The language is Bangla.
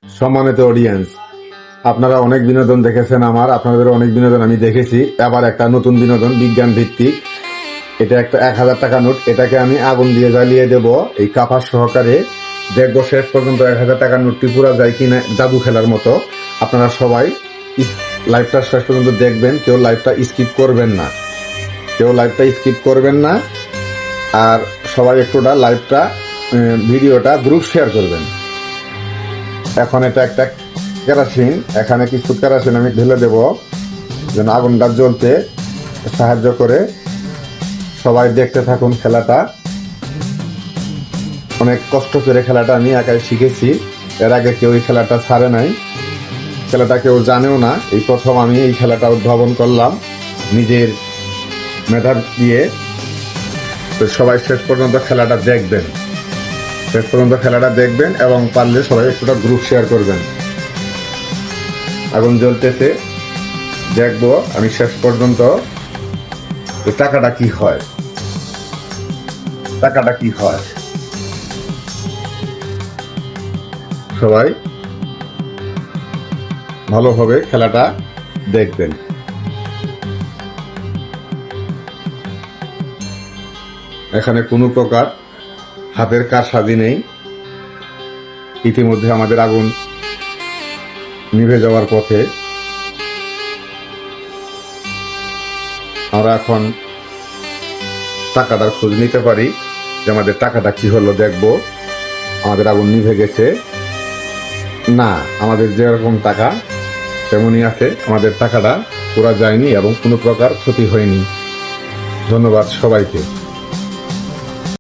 সম্মানিত অডিয়েন্স, আপনারা অনেক বিনোদন দেখেছেন আপনাদের অনেক বিনোদন আমি দেখেছি। আবার একটা নতুন বিনোদন বিজ্ঞান ভিত্তিক। এটা একটা 1000 টাকা নোট। এটাকে আমি আগুন দিয়ে জ্বালিয়ে দেব এই কাপাস সহকারে। দেখবো শেষ পর্যন্ত 1000 টাকার নোটটি পুরা যায় কিনা, জাদু খেলার মতো। আপনারা সবাই লাইভটা শেষ পর্যন্ত দেখবেন, কেউ লাইভটা স্কিপ করবেন না। আর সবাই একটুটা লাইভটা ভিডিওটা গ্রুপ শেয়ার করবেন। এখন এটা একটা কেরাসিন, এখানে কিছু কেরাসিন আমি ঢেলে দেব যেন আগুনটা জ্বলতে সাহায্য করে। সবাই দেখতে থাকুন খেলাটা। অনেক কষ্ট করে খেলাটা আমি একাই শিখেছি, এর আগে কেউ এই খেলাটা ছাড়ে নাই, খেলাটা কেউ জানেও না। এই প্রথম আমি এই খেলাটা উদ্ভাবন করলাম নিজের মেধা দিয়ে। তো সবাই শেষ পর্যন্ত খেলাটা দেখবেন এবং পারলে সবাই একটুটা গ্রুপ শেয়ার করবেন। আগুন জ্বলতেছে, দেখবো আমি শেষ পর্যন্ত টাকাটা কি হয়। সবাই ভালোভাবে খেলাটা দেখবেন। এখানে কোনো প্রকার হাতের কারসাজি নেই। ইতিমধ্যে আমাদের আগুন নিভে যাওয়ার পথে। আমরা এখন টাকাটার খোঁজ নিতে পারি যে আমাদের টাকাটা কি হলো। দেখবো আমাদের আগুন নিভে গেছে না, আমাদের যেরকম টাকা তেমনই আছে। আমাদের টাকাটা পুরা যায়নি এবং কোনো প্রকার ক্ষতি হয়নি। ধন্যবাদ সবাইকে।